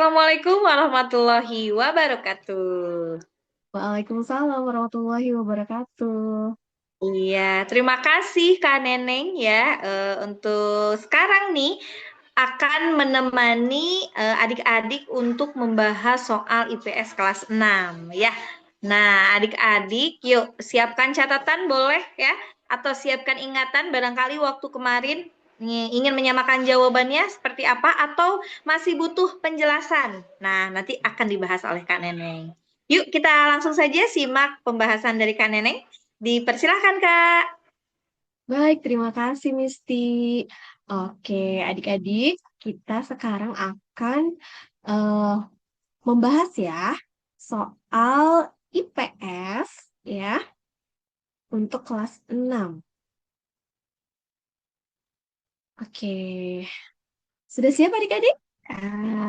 Assalamualaikum warahmatullahi wabarakatuh. Waalaikumsalam warahmatullahi wabarakatuh. Iya, terima kasih Kak Neneng ya, untuk sekarang nih akan menemani, adik-adik untuk membahas soal IPS kelas 6 ya. Nah, adik-adik yuk siapkan catatan boleh ya, atau siapkan ingatan barangkali waktu kemarin ingin menyamakan jawabannya seperti apa atau masih butuh penjelasan. Nah, nanti akan dibahas oleh Kak Neneng. Yuk kita langsung saja simak pembahasan dari Kak Neneng. Dipersilahkan Kak. Baik, terima kasih Misti. Oke, adik-adik, kita sekarang akan eh, membahas ya soal IPS ya untuk kelas 6. Oke, sudah siap adik-adik?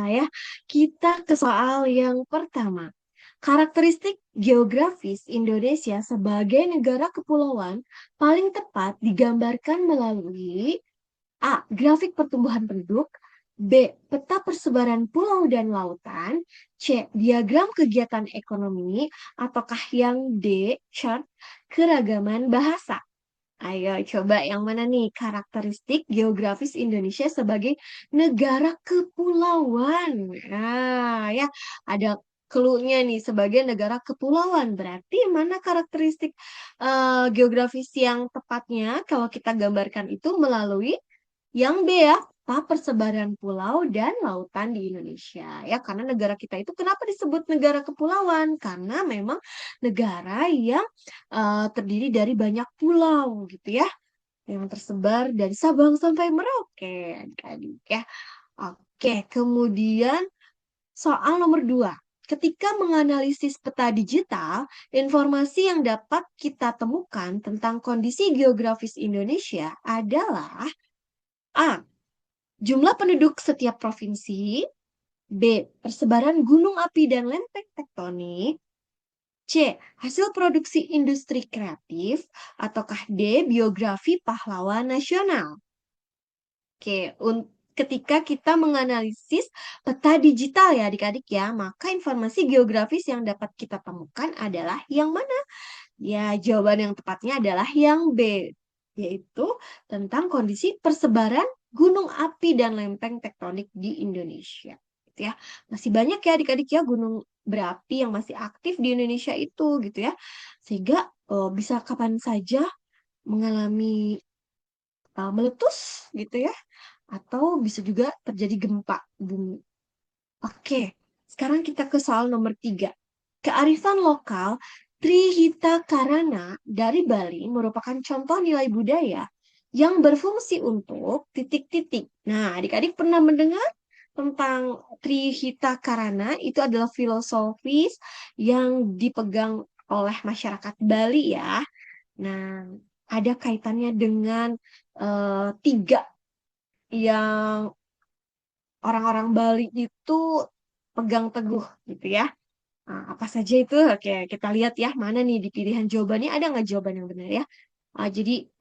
Ya, kita ke soal yang pertama. Karakteristik geografis Indonesia sebagai negara kepulauan paling tepat digambarkan melalui A. Grafik pertumbuhan penduduk. B. Peta persebaran pulau dan lautan. C. Diagram kegiatan ekonomi. Ataukah yang D. Chart keragaman bahasa. Ayo coba yang mana nih karakteristik geografis Indonesia sebagai negara kepulauan. Ya ada clue-nya nih sebagai negara kepulauan. Berarti mana karakteristik geografis yang tepatnya kalau kita gambarkan itu melalui yang B ya, persebaran pulau dan lautan di Indonesia. Ya, karena negara kita itu kenapa disebut negara kepulauan? Karena memang negara yang terdiri dari banyak pulau gitu ya, yang tersebar dari Sabang sampai Merauke, adik-adik ya. Oke, kemudian soal nomor 2. Ketika menganalisis peta digital, informasi yang dapat kita temukan tentang kondisi geografis Indonesia adalah A. Jumlah penduduk setiap provinsi. B. Persebaran gunung api dan lempeng tektonik. C. Hasil produksi industri kreatif. Ataukah D. Biografi pahlawan nasional. Oke, ketika kita menganalisis peta digital ya adik-adik ya, maka informasi geografis yang dapat kita temukan adalah yang mana? Ya, jawaban yang tepatnya adalah yang B, yaitu tentang kondisi persebaran gunung api dan lempeng tektonik di Indonesia. Gitu ya. Masih banyak ya adik-adik ya gunung berapi yang masih aktif di Indonesia itu gitu ya. Sehingga bisa kapan saja mengalami meletus gitu ya atau bisa juga terjadi gempa bumi. Oke, sekarang kita ke soal nomor 3. Kearifan lokal Trihita Karana dari Bali merupakan contoh nilai budaya yang berfungsi untuk titik-titik. Nah, adik-adik pernah mendengar tentang Trihita Karana? Itu adalah filosofis yang dipegang oleh masyarakat Bali ya. Nah, ada kaitannya dengan tiga yang orang-orang Bali itu pegang teguh gitu ya. Nah, apa saja itu? Oke, kita lihat ya mana nih di pilihan jawabannya ada nggak jawaban yang benar ya? Jadi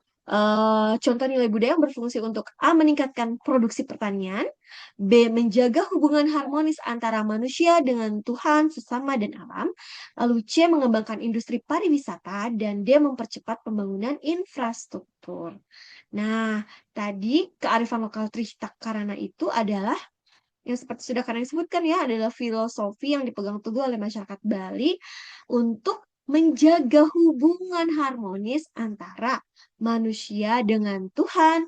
contoh nilai budaya yang berfungsi untuk A. Meningkatkan produksi pertanian. B. Menjaga hubungan harmonis antara manusia dengan Tuhan, sesama, dan alam. Lalu C. Mengembangkan industri pariwisata. Dan D. Mempercepat pembangunan infrastruktur. Nah, tadi kearifan lokal Trihita Karana itu adalah yang seperti sudah kalian sebutkan ya, adalah filosofi yang dipegang teguh oleh masyarakat Bali untuk menjaga hubungan harmonis antara manusia dengan Tuhan,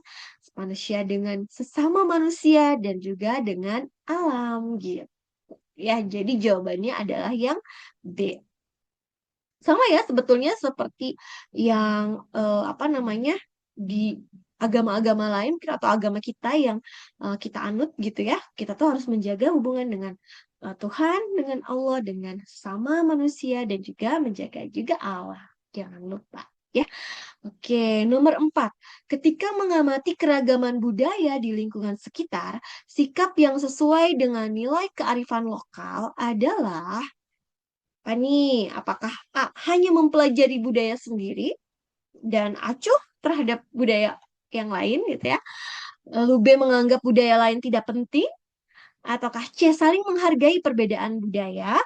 manusia dengan sesama manusia, dan juga dengan alam gitu. Ya, jadi jawabannya adalah yang B. Sama ya sebetulnya seperti yang apa namanya di agama-agama lain atau agama kita yang kita anut gitu ya. Kita tuh harus menjaga hubungan dengan Tuhan, dengan Allah, dengan sama manusia dan juga menjaga juga Allah. Jangan lupa ya. Oke, nomor 4. Ketika mengamati keragaman budaya di lingkungan sekitar, sikap yang sesuai dengan nilai kearifan lokal adalah apa nih? Apakah A. Hanya mempelajari budaya sendiri dan acuh terhadap budaya yang lain gitu ya. Lalu B. Menganggap budaya lain tidak penting. Ataukah C, saling menghargai perbedaan budaya?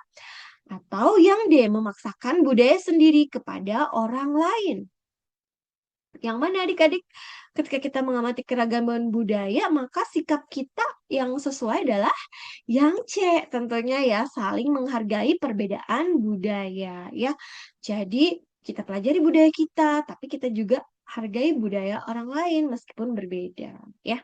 Atau yang D, memaksakan budaya sendiri kepada orang lain? Yang mana adik-adik? Ketika kita mengamati keragaman budaya, maka sikap kita yang sesuai adalah yang C, tentunya ya, saling menghargai perbedaan budaya ya. Jadi kita pelajari budaya kita, tapi kita juga hargai budaya orang lain meskipun berbeda ya.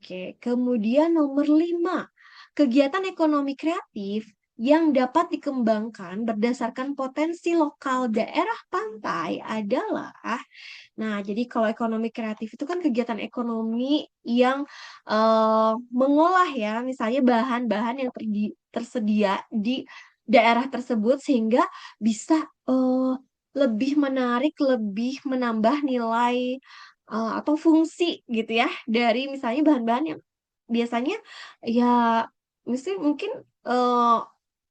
Oke, kemudian nomor 5, kegiatan ekonomi kreatif yang dapat dikembangkan berdasarkan potensi lokal daerah pantai adalah, nah, jadi kalau ekonomi kreatif itu kan kegiatan ekonomi yang mengolah ya, misalnya bahan-bahan yang tersedia di daerah tersebut sehingga bisa lebih menarik, lebih menambah nilai atau fungsi gitu ya dari misalnya bahan-bahan yang biasanya ya mungkin eh,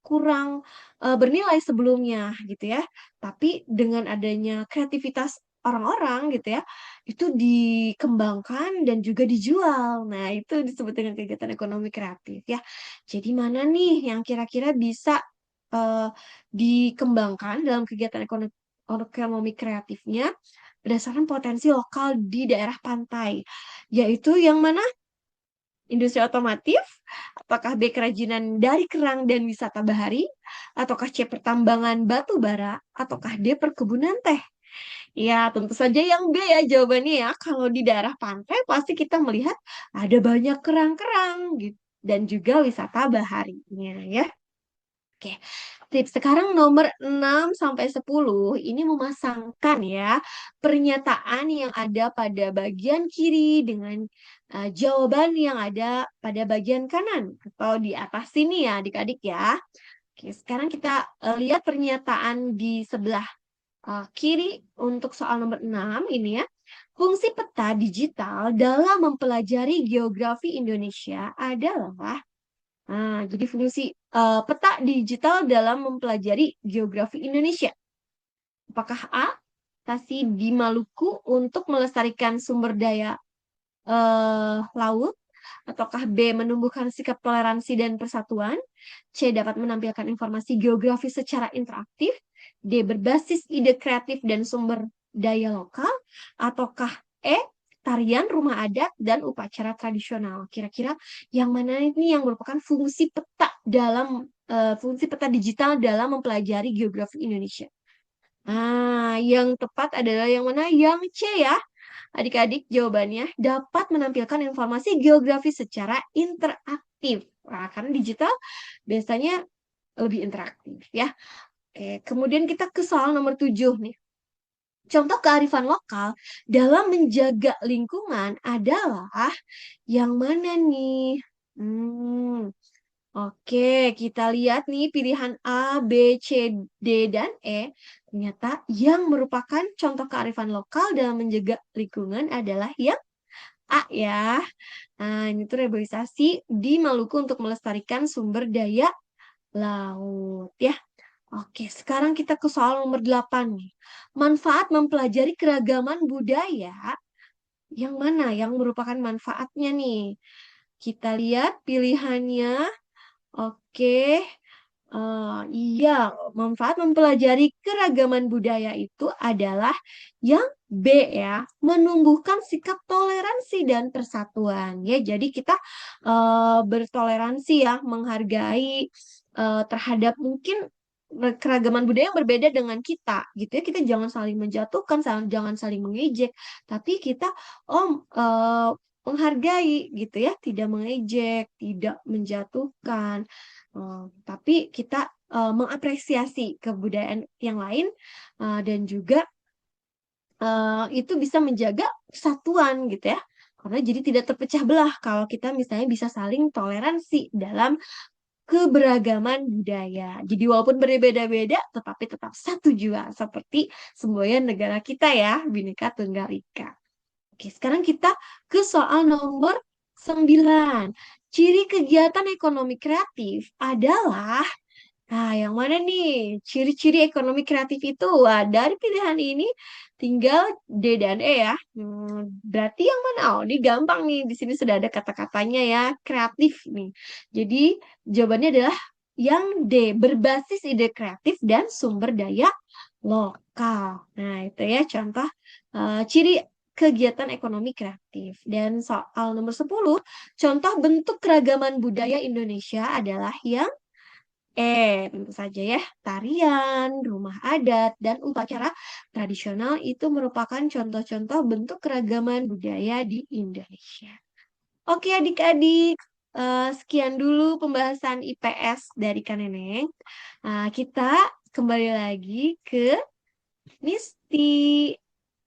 kurang bernilai sebelumnya gitu ya. Tapi dengan adanya kreativitas orang-orang gitu ya, itu dikembangkan dan juga dijual. Nah, itu disebut dengan kegiatan ekonomi kreatif ya. Jadi mana nih yang kira-kira bisa eh, dikembangkan dalam kegiatan ekonomi kreatifnya berdasarkan potensi lokal di daerah pantai, yaitu yang mana? Industri otomotif, apakah B, kerajinan dari kerang dan wisata bahari, ataukah C, pertambangan batu bara, ataukah D, perkebunan teh? Ya, tentu saja yang B ya jawabannya ya. Kalau di daerah pantai pasti kita melihat ada banyak kerang-kerang gitu dan juga wisata baharinya ya. Oke, tips sekarang nomor 6 sampai 10 ini memasangkan ya pernyataan yang ada pada bagian kiri dengan jawaban yang ada pada bagian kanan atau di atas sini ya adik-adik ya. Oke, sekarang kita lihat pernyataan di sebelah kiri untuk soal nomor 6 ini ya. Fungsi peta digital dalam mempelajari geografi Indonesia adalah, nah, jadi fungsi peta digital dalam mempelajari geografi Indonesia. Apakah A, stasi di Maluku untuk melestarikan sumber daya laut? Ataukah B, menumbuhkan sikap toleransi dan persatuan? C, dapat menampilkan informasi geografi secara interaktif? D, berbasis ide kreatif dan sumber daya lokal? Ataukah E, tarian, rumah adat, dan upacara tradisional? Kira-kira yang mana ini yang merupakan fungsi peta dalam fungsi peta digital dalam mempelajari geografi Indonesia? Nah, yang tepat adalah yang mana? Yang C ya. Adik-adik, jawabannya dapat menampilkan informasi geografi secara interaktif. Nah, karena digital biasanya lebih interaktif ya. Oke, kemudian kita ke soal nomor 7 nih. Contoh kearifan lokal dalam menjaga lingkungan adalah yang mana nih? Oke, kita lihat nih pilihan A, B, C, D, dan E. Ternyata yang merupakan contoh kearifan lokal dalam menjaga lingkungan adalah yang A ya. Nah, ini tuh reboisasi di Maluku untuk melestarikan sumber daya laut ya. Oke, sekarang kita ke soal nomor 8 nih. Manfaat mempelajari keragaman budaya. Yang mana yang merupakan manfaatnya nih? Kita lihat pilihannya. Oke, iya, manfaat mempelajari keragaman budaya itu adalah yang B ya, menumbuhkan sikap toleransi dan persatuan ya. Jadi kita bertoleransi ya, menghargai terhadap mungkin keragaman budaya yang berbeda dengan kita gitu ya. Kita jangan saling menjatuhkan, jangan saling mengejek, tapi kita menghargai gitu ya, tidak mengejek, tidak menjatuhkan. Tapi kita mengapresiasi kebudayaan yang lain dan juga itu bisa menjaga persatuan gitu ya. Karena jadi tidak terpecah belah kalau kita misalnya bisa saling toleransi dalam keberagaman budaya. Jadi walaupun berbeda-beda tetapi tetap satu jua seperti semboyan negara kita ya, Bhinneka Tunggal Ika. Oke, sekarang kita ke soal nomor 9. Ciri kegiatan ekonomi kreatif adalah, Nah, yang mana nih? Ciri-ciri ekonomi kreatif itu. Wah, dari pilihan ini tinggal D dan E ya. Berarti yang mana? Oh, ini gampang nih. Di sini sudah ada kata-katanya ya. Kreatif nih. Jadi jawabannya adalah yang D. Berbasis ide kreatif dan sumber daya lokal. Nah, itu ya contoh ciri kegiatan ekonomi kreatif. Dan soal nomor 10, contoh bentuk keragaman budaya Indonesia adalah yang tentu saja ya, tarian, rumah adat, dan upacara tradisional itu merupakan contoh-contoh bentuk keragaman budaya di Indonesia. Oke adik-adik, sekian dulu pembahasan IPS dari Kak Neneng. Kita kembali lagi ke Misti.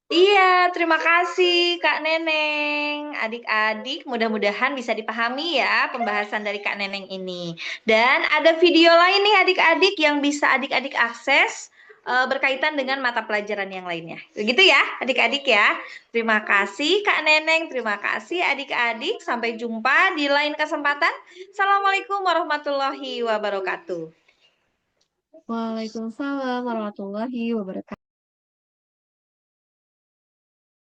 Iya, terima kasih Kak Neneng. Adik-adik, mudah-mudahan bisa dipahami ya pembahasan dari Kak Neneng ini. Dan ada video lain nih adik-adik yang bisa adik-adik akses berkaitan dengan mata pelajaran yang lainnya. Begitu ya, adik-adik ya. Terima kasih Kak Neneng, terima kasih adik-adik. Sampai jumpa di lain kesempatan. Assalamualaikum warahmatullahi wabarakatuh. Waalaikumsalam warahmatullahi wabarakatuh.